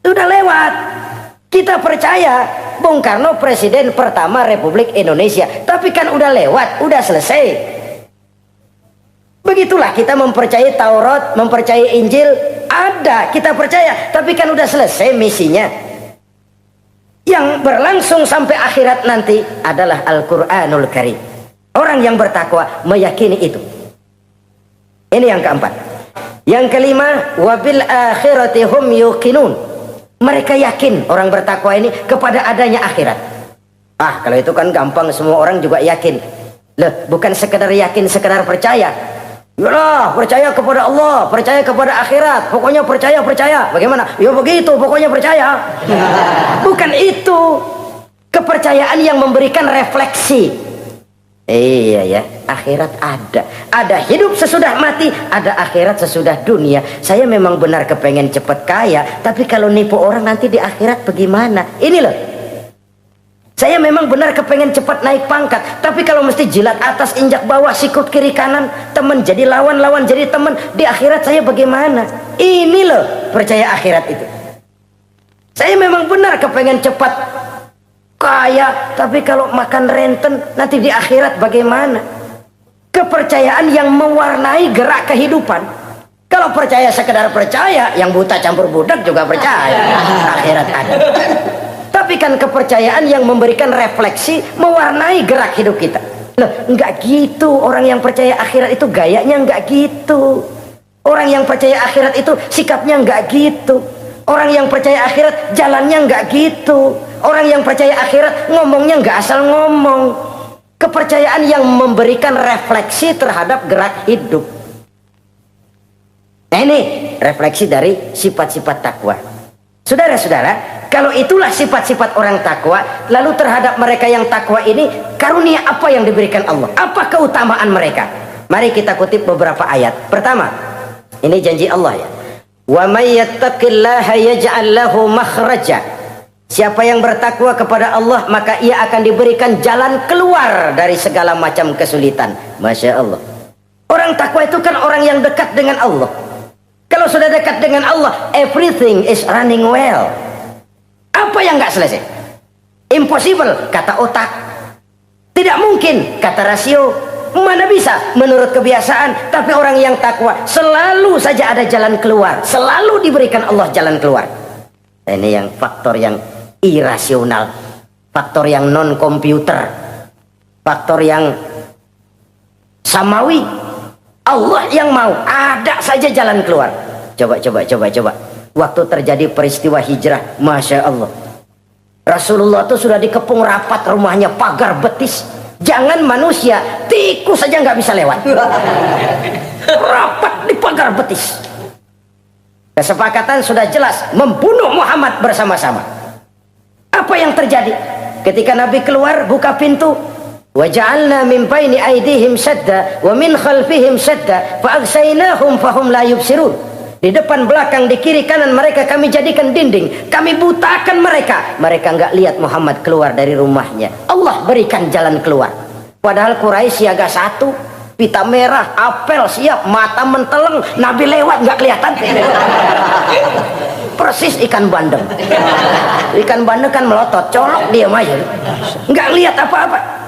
Udah lewat. Kita percaya Bung Karno presiden pertama Republik Indonesia. Tapi kan udah lewat, udah selesai. Begitulah kita mempercayai Taurat, mempercayai Injil, ada, kita percaya, tapi kan udah selesai misinya. Yang berlangsung sampai akhirat nanti adalah Al-Quranul Karim. Orang yang bertakwa meyakini itu. Ini yang keempat. Yang kelima, wabil akhirati hum yuqinun. Mereka yakin, orang bertakwa ini, kepada adanya akhirat. Ah, kalau itu kan gampang, semua orang juga yakin. Loh, bukan sekedar yakin, sekedar percaya. Yalah, percaya kepada Allah, percaya kepada akhirat, pokoknya percaya. Bagaimana? Ya begitu, pokoknya percaya. Bukan itu. Kepercayaan yang memberikan refleksi. Iya ya, akhirat ada. Ada hidup sesudah mati, ada akhirat sesudah dunia. Saya memang benar kepengen cepat kaya, tapi kalau nipu orang nanti di akhirat bagaimana? Ini loh. Saya memang benar kepengen cepat naik pangkat, tapi kalau mesti jilat atas injak bawah, sikut kiri kanan, teman jadi lawan, lawan jadi teman, di akhirat saya bagaimana? Ini loh percaya akhirat itu. Saya memang benar kepengen cepat kaya, tapi kalau makan renten nanti di akhirat bagaimana? Kepercayaan yang mewarnai gerak kehidupan. Kalau percaya sekedar percaya, yang buta campur budak juga percaya akhirat ada. Tapi kan kepercayaan yang memberikan refleksi, mewarnai gerak hidup kita. Loh, enggak gitu. Orang yang percaya akhirat itu gayanya enggak gitu. Orang yang percaya akhirat itu sikapnya enggak gitu. Orang yang percaya akhirat jalannya enggak gitu. Orang yang percaya akhirat ngomongnya enggak asal ngomong. Kepercayaan yang memberikan refleksi terhadap gerak hidup. Nah, ini refleksi dari sifat-sifat takwa. Saudara-saudara, kalau itulah sifat-sifat orang takwa, lalu terhadap mereka yang takwa ini, karunia apa yang diberikan Allah? Apa keutamaan mereka? Mari kita kutip beberapa ayat. Pertama, ini janji Allah ya. Wa may yattaqillaha yaj'al lahu makhraja. Siapa yang bertakwa kepada Allah, maka ia akan diberikan jalan keluar dari segala macam kesulitan. Masya Allah. Orang takwa itu kan orang yang dekat dengan Allah. Kalau sudah dekat dengan Allah, everything is running well. Apa yang nggak selesai? Impossible, kata otak. Tidak mungkin, kata rasio. Mana bisa menurut kebiasaan. Tapi orang yang takwa selalu saja ada jalan keluar, selalu diberikan Allah jalan keluar. Nah, ini yang faktor yang irasional, faktor yang non komputer, faktor yang samawi. Allah yang mau ada saja jalan keluar. Coba. Waktu terjadi peristiwa hijrah, Masya Allah, Rasulullah itu sudah dikepung rapat rumahnya, pagar betis. Jangan manusia, tikus saja nggak bisa lewat. Rapat di pagar betis. Kesepakatan sudah jelas, membunuh Muhammad bersama-sama. Apa yang terjadi? Ketika Nabi keluar, buka pintu. وَجَعَلْنَا مِنْ بَيْنِ أَيْدِيهِمْ سَدًّا وَمِنْ خَلْفِهِمْ سَدًّا فَأَغْشَيْنَاهُمْ فَهُمْ لَا يُبْصِرُونَ. Di depan, belakang, di kiri, kanan mereka kami jadikan dinding. Kami butakan mereka. Mereka enggak lihat Muhammad keluar dari rumahnya. Allah berikan jalan keluar. Padahal Quraisy siaga satu, pita merah, apel siap, mata menteleng, Nabi lewat enggak kelihatan. Persis ikan bandeng. Ikan bandeng kan melotot, colok diam aja. Enggak lihat apa-apa.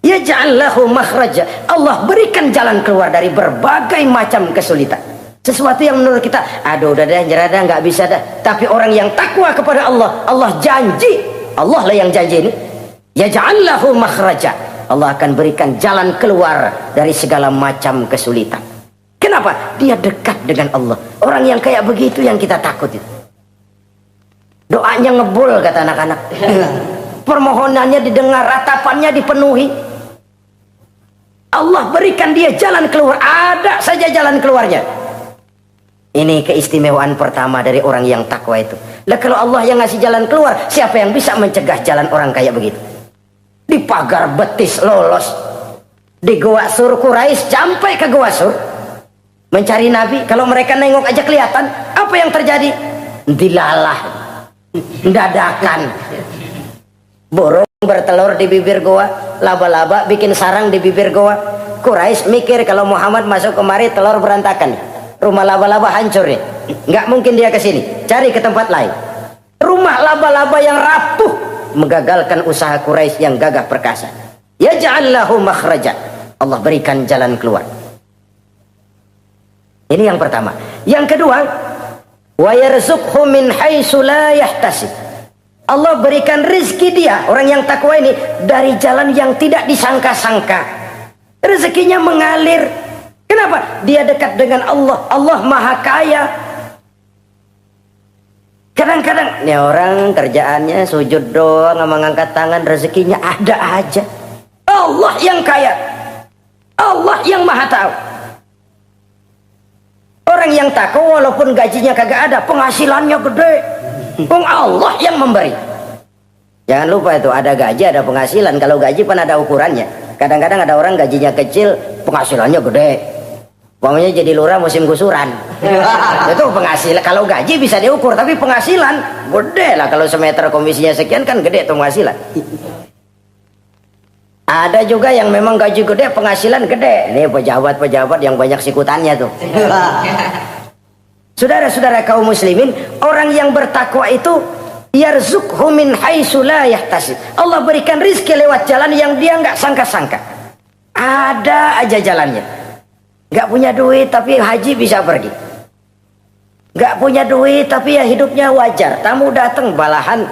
Ya ja'allahu makhraja. Allah berikan jalan keluar dari berbagai macam kesulitan. Sesuatu yang menurut kita, aduh udah dah, nyerah dah, nggak bisa dah. Tapi orang yang takwa kepada Allah, Allah janji, Allah lah yang janji ini. Ya ja'allahu makhraja. Allah akan berikan jalan keluar dari segala macam kesulitan. Kenapa? Dia dekat dengan Allah. Orang yang kayak begitu yang kita takut itu. Doanya ngebul kata anak-anak. Permohonannya didengar, ratapannya dipenuhi. Allah berikan dia jalan keluar, ada saja jalan keluarnya. Ini keistimewaan pertama dari orang yang takwa itu. Lah kalau Allah yang ngasih jalan keluar, siapa yang bisa mencegah jalan orang kayak begitu? Di pagar betis lolos, di Gua Sur Quraisy sampai ke Gua Sur mencari Nabi. Kalau mereka nengok aja kelihatan. Apa yang terjadi? Dilalah, dadakan. Burung bertelur di bibir goa, laba-laba bikin sarang di bibir goa. Quraisy mikir kalau Muhammad masuk kemari telur berantakan, rumah laba-laba hancur nih, nggak mungkin dia ke sini, cari ke tempat lain. Rumah laba-laba yang rapuh menggagalkan usaha Quraisy yang gagah perkasa. Ya ja'allahu makhraja. Allah berikan jalan keluar. Ini yang pertama. Yang kedua, wa yarzuqhu min haitsu la yahtasib. Allah berikan rezeki dia, orang yang takwa ini, dari jalan yang tidak disangka-sangka. Rezekinya mengalir. Kenapa? Dia dekat dengan Allah. Allah maha kaya. Kadang-kadang ini orang kerjaannya sujud doang, mengangkat tangan, rezekinya ada aja. Allah yang kaya. Allah yang maha tahu. Orang yang takwa walaupun gajinya kagak ada, penghasilannya gede. Allah yang memberi. Jangan lupa itu, ada gaji ada penghasilan. Kalau gaji kan ada ukurannya. Kadang-kadang ada orang gajinya kecil, penghasilannya gede. Uangnya jadi lurah musim gusuran. Itu penghasilan. Kalau gaji bisa diukur, tapi penghasilan gede lah. Kalau semeter komisinya sekian kan gede tuh penghasilan. Ada juga yang memang gaji gede, penghasilan gede. Ini pejabat-pejabat yang banyak sikutannya tuh. Saudara-saudara kaum muslimin, orang yang bertakwa itu yarzuqhu min haitsu la yahtasib. Allah berikan rizki lewat jalan yang dia nggak sangka-sangka. Ada aja jalannya. Nggak punya duit tapi haji bisa pergi. Nggak punya duit tapi ya hidupnya wajar. Tamu datang balahan.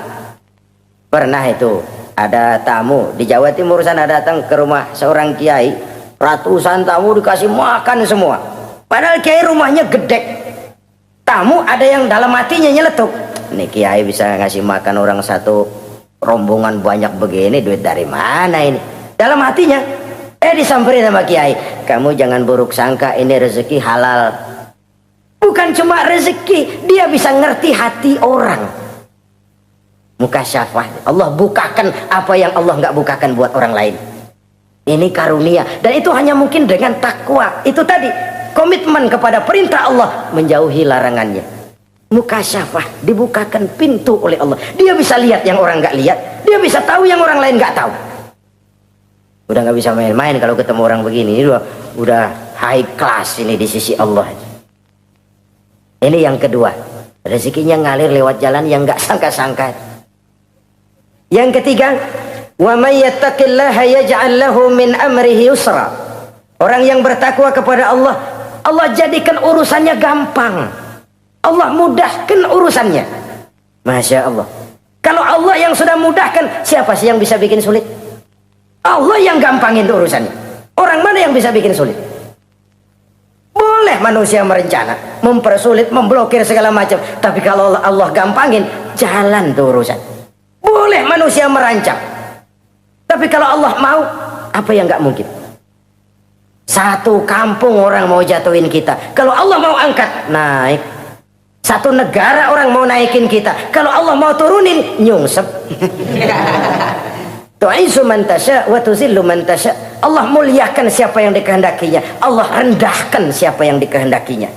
Pernah itu ada tamu di Jawa Timur sana datang ke rumah seorang kiai, ratusan tamu dikasih makan semua. Padahal kiai rumahnya gede. Tamu ada yang dalam hatinya nyeletuk, nih kiai bisa ngasih makan orang satu rombongan banyak begini, duit dari mana ini? Dalam hatinya, disamperin sama kiai, kamu jangan buruk sangka, ini rezeki halal. Bukan cuma rezeki, dia bisa ngerti hati orang. Mukasyafah, Allah bukakan apa yang Allah nggak bukakan buat orang lain. Ini karunia, dan itu hanya mungkin dengan takwa. Itu tadi komitmen kepada perintah Allah, menjauhi larangannya. Mukasyafah, dibukakan pintu oleh Allah. Dia bisa lihat yang orang nggak lihat, dia bisa tahu yang orang lain nggak tahu. Udah nggak bisa main-main kalau ketemu orang begini. Ini udah high class ini di sisi Allah. Ini yang kedua, rezekinya ngalir lewat jalan yang nggak sangka-sangka. Yang ketiga, wa may yattaqillaha yaj'al lahu min amrihi yusra. Orang yang bertakwa kepada Allah, Allah jadikan urusannya gampang. Allah mudahkan urusannya. Masya Allah. Kalau Allah yang sudah mudahkan, siapa sih yang bisa bikin sulit? Allah yang gampangin urusannya. Orang mana yang bisa bikin sulit? Boleh manusia merencana, mempersulit, memblokir segala macam. Tapi kalau Allah gampangin, jalan tuh urusan. Boleh manusia merancang, tapi kalau Allah mau, apa yang nggak mungkin? Satu kampung orang mau jatuhin kita, kalau Allah mau angkat, naik. Satu negara orang mau naikin kita, kalau Allah mau turunin, nyungsep. Tu'izzu man tasya wa tuzillu man tasya. Allah muliakan siapa yang dikehendakinya, Allah rendahkan siapa yang dikehendakinya.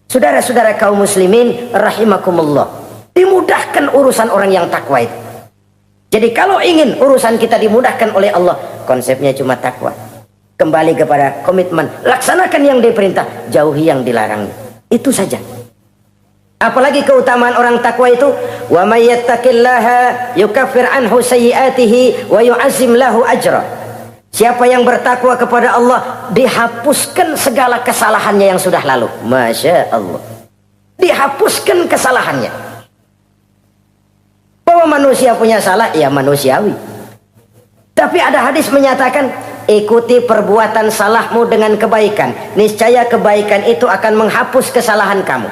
Saudara-saudara kaum muslimin rahimakumullah, dimudahkan urusan orang yang takwa itu. Jadi kalau ingin urusan kita dimudahkan oleh Allah, konsepnya cuma takwa. Kembali kepada komitmen, laksanakan yang diperintah, jauhi yang dilarang. Itu saja. Apalagi keutamaan orang takwa itu, wa may yattaqillaha yukaffir anhu sayyi'atihi wa yu'azzim lahu ajra. Siapa yang bertakwa kepada Allah, dihapuskan segala kesalahannya yang sudah lalu. Masya Allah. Dihapuskan kesalahannya. Bahwa manusia punya salah, ya manusiawi. Tapi ada hadis menyatakan, ikuti perbuatan salahmu dengan kebaikan. Niscaya kebaikan itu akan menghapus kesalahan kamu.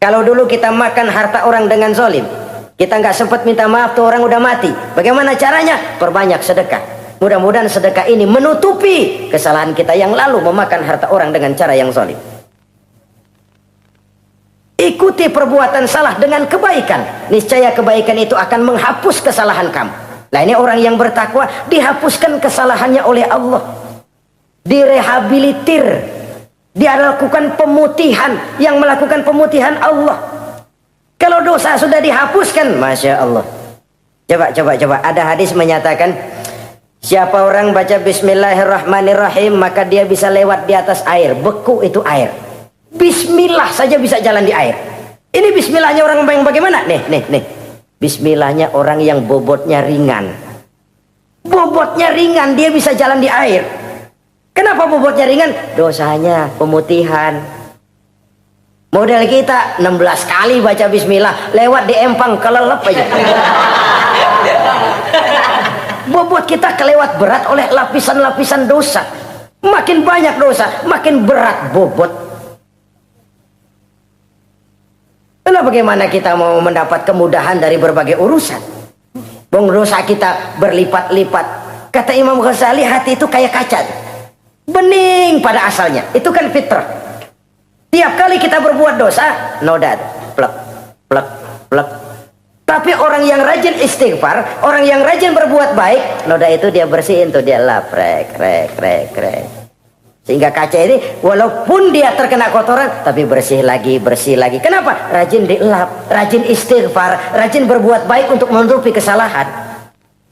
Kalau dulu kita makan harta orang dengan zalim, kita nggak sempat minta maaf tuh orang udah mati. Bagaimana caranya? Perbanyak sedekah. Mudah-mudahan sedekah ini menutupi kesalahan kita yang lalu memakan harta orang dengan cara yang zalim. Ikuti perbuatan salah dengan kebaikan, niscaya kebaikan itu akan menghapus kesalahan kamu. Nah ini orang yang bertakwa, dihapuskan kesalahannya oleh Allah, direhabilitir, dia lakukan pemutihan. Yang melakukan pemutihan Allah. Kalau dosa sudah dihapuskan, Masya Allah. Coba ada hadis menyatakan, siapa orang baca Bismillahirrahmanirrahim, maka dia bisa lewat di atas air. Beku itu air. Bismillah saja bisa jalan di air. Ini bismillahnya orang yang bagaimana? Nih. Bismillahnya orang yang bobotnya ringan. Bobotnya ringan, dia bisa jalan di air. Kenapa bobotnya ringan? Dosanya pemutihan. Model kita 16 kali baca bismillah, lewat di empang kelelep aja. Bobot kita kelewat berat oleh lapisan-lapisan dosa. Makin banyak dosa, makin berat bobot. Lalu bagaimana kita mau mendapat kemudahan dari berbagai urusan? Bung dosa kita berlipat-lipat. Kata Imam Ghazali, hati itu kayak kaca, bening pada asalnya. Itu kan fitrah. Tiap kali kita berbuat dosa, noda, plek, plek, plek. Tapi orang yang rajin istighfar, orang yang rajin berbuat baik, noda itu dia bersihin tuh, dia lap, rek. Sehingga kaca ini walaupun dia terkena kotoran, tapi bersih lagi. Kenapa? Rajin dilap, rajin istighfar, rajin berbuat baik untuk menutupi kesalahan.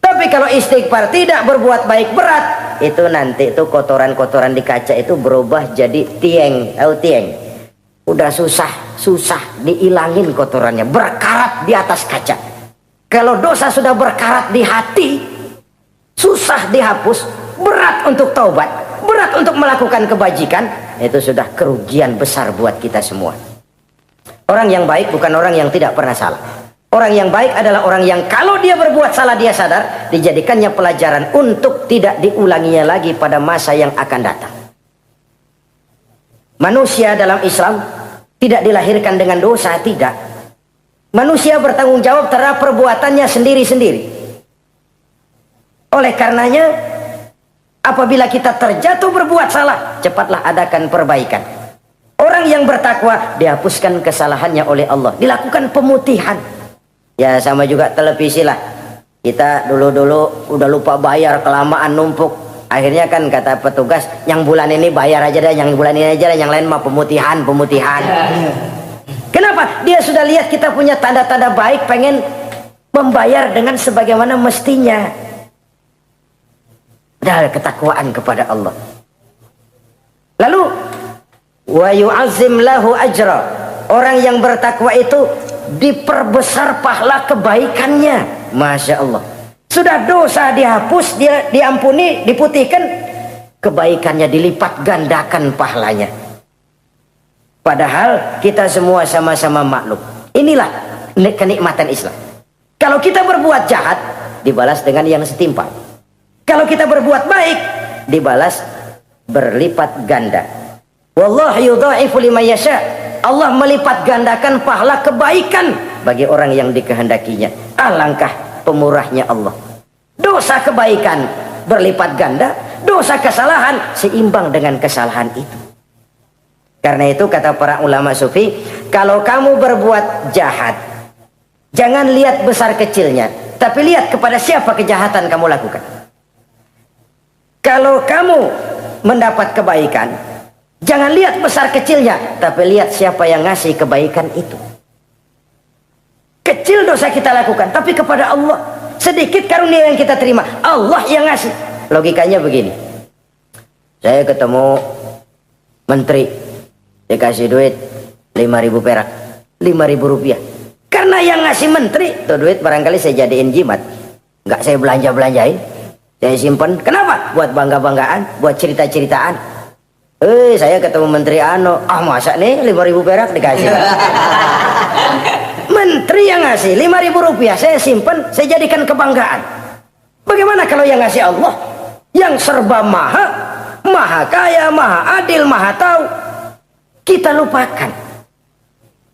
Tapi kalau istighfar tidak berbuat baik berat, itu nanti itu kotoran-kotoran di kaca itu berubah jadi tieng. Tahu tieng? Udah susah diilangin kotorannya, berkarat di atas kaca. Kalau dosa sudah berkarat di hati, susah dihapus, berat untuk taubat, berat untuk melakukan kebajikan, itu sudah kerugian besar buat kita semua. Orang yang baik bukan orang yang tidak pernah salah. Orang yang baik adalah orang yang kalau dia berbuat salah dia sadar, dijadikannya pelajaran untuk tidak diulanginya lagi pada masa yang akan datang. Manusia dalam Islam tidak dilahirkan dengan dosa, tidak. Manusia bertanggung jawab terhadap perbuatannya sendiri-sendiri. Oleh karenanya, apabila kita terjatuh berbuat salah, cepatlah adakan perbaikan. Orang yang bertakwa dihapuskan kesalahannya oleh Allah, dilakukan pemutihan. Ya sama juga televisi lah. Kita dulu-dulu udah lupa bayar, kelamaan numpuk. Akhirnya kan kata petugas, yang bulan ini bayar aja dah, yang bulan ini aja dah, yang lain mah pemutihan. Kenapa? Dia sudah lihat kita punya tanda-tanda baik, pengen membayar dengan sebagaimana mestinya. Padahal ketakwaan kepada Allah. Lalu wa yu'azzim lahu ajra. Orang yang bertakwa itu diperbesar pahala kebaikannya. Masya Allah. Sudah dosa dihapus, dia diampuni, diputihkan, kebaikannya dilipat gandakan pahalanya. Padahal kita semua sama-sama maklum. Inilah kenikmatan Islam. Kalau kita berbuat jahat, dibalas dengan yang setimpal. Kalau kita berbuat baik, dibalas berlipat ganda. Wallahu yudha'ifu liman yasha. Allah melipat gandakan pahala kebaikan bagi orang yang dikehendakinya. Alangkah pemurahnya Allah. Dosa kebaikan berlipat ganda, dosa kesalahan seimbang dengan kesalahan itu. Karena itu kata para ulama sufi, kalau kamu berbuat jahat, jangan lihat besar kecilnya, tapi lihat kepada siapa kejahatan kamu lakukan. Kalau kamu mendapat kebaikan, jangan lihat besar kecilnya, tapi lihat siapa yang ngasih kebaikan itu. Kecil dosa kita lakukan, tapi kepada Allah. Sedikit karunia yang kita terima, Allah yang ngasih. Logikanya begini. Saya ketemu menteri, dikasih duit 5.000 perak, 5.000 rupiah. Karena yang ngasih menteri, itu duit barangkali saya jadiin jimat. Nggak saya belanja-belanjain. Saya simpan. Kenapa? Buat bangga-banggaan, buat cerita-ceritaan. Saya ketemu menteri masa nih 5.000 perak dikasih. Menteri yang ngasih 5.000 rupiah, saya simpan, saya jadikan kebanggaan. Bagaimana kalau yang ngasih Allah, yang serba maha kaya, maha adil, maha tahu, kita lupakan.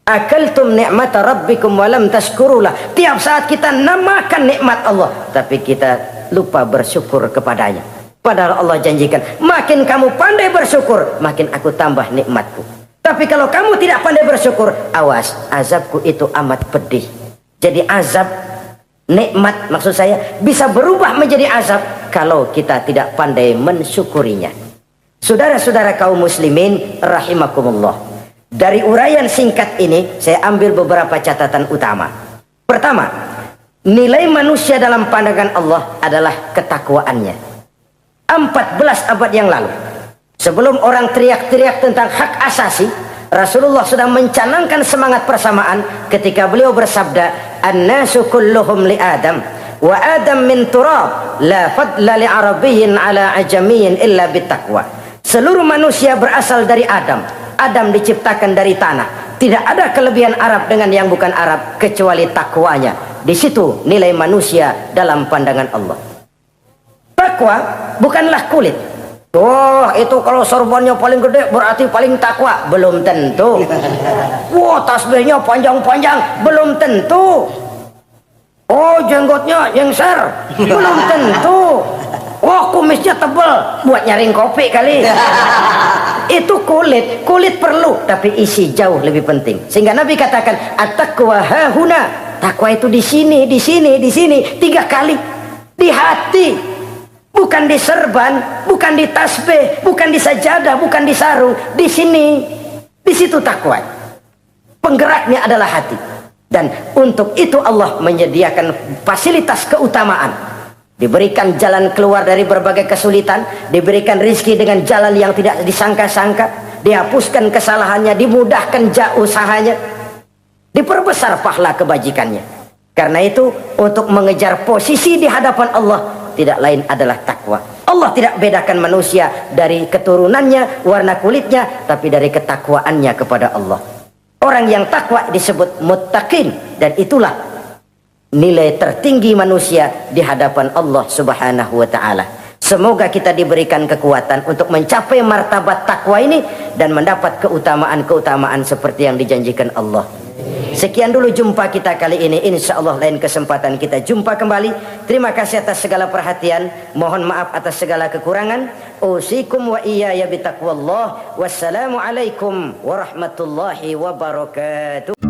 Akaltum ni'mata rabbikum walam tashkurulah. Tiap saat kita namakan nikmat Allah, tapi kita lupa bersyukur kepadanya. Padahal Allah janjikan, makin kamu pandai bersyukur, makin aku tambah nikmatku. Tapi kalau kamu tidak pandai bersyukur, awas, azabku itu amat pedih. Jadi azab, nikmat maksud saya, bisa berubah menjadi azab kalau kita tidak pandai mensyukurinya. Saudara-saudara kaum muslimin rahimakumullah. Dari uraian singkat ini, saya ambil beberapa catatan utama. Pertama, nilai manusia dalam pandangan Allah adalah ketakwaannya. 14 abad yang lalu, sebelum orang teriak-teriak tentang hak asasi, Rasulullah sudah mencanangkan semangat persamaan ketika beliau bersabda, "An-nasu kulluhum li Adam, wa Adam min turab, la fadla li arabiyyin ala ajamiyyin illa bittaqwa." Seluruh manusia berasal dari Adam. Adam diciptakan dari tanah. Tidak ada kelebihan Arab dengan yang bukan Arab kecuali takwanya. Di situ nilai manusia dalam pandangan Allah. Takwa bukanlah kulit. Oh, itu kalau sorbannya paling gede berarti paling takwa. Belum tentu. Wah, tasbihnya panjang-panjang. Belum tentu. Oh, jenggotnya jengser. Belum tentu. Wah, kumisnya tebal. Buat nyaring kopi kali. Itu kulit. Kulit perlu, tapi isi jauh lebih penting. Sehingga Nabi katakan, at-taqwa hahuna. Takwa itu di sini, di sini, di sini. 3 kali. Di hati. Bukan di serban, bukan di tasbih, bukan di sajadah, bukan di sarung. Di sini, di situ takwa. Penggeraknya adalah hati. Dan untuk itu Allah menyediakan fasilitas keutamaan. diberikan jalan keluar dari berbagai kesulitan, diberikan rizki dengan jalan yang tidak disangka-sangka, dihapuskan kesalahannya, dimudahkan usahanya, diperbesar pahala kebajikannya. Karena itu, untuk mengejar posisi di hadapan Allah tidak lain adalah takwa. Allah tidak bedakan manusia dari keturunannya, warna kulitnya, tapi dari ketakwaannya kepada Allah. Orang yang takwa disebut muttaqin, dan itulah nilai tertinggi manusia di hadapan Allah Subhanahu wa taala. Semoga kita diberikan kekuatan untuk mencapai martabat takwa ini dan mendapat keutamaan-keutamaan seperti yang dijanjikan Allah. Sekian dulu jumpa kita kali ini. Insyaallah lain kesempatan kita jumpa kembali. Terima kasih atas segala perhatian. Mohon maaf atas segala kekurangan. Usikum wa iyaya bitaqwallah. Wassalamualaikum warahmatullahi wabarakatuh.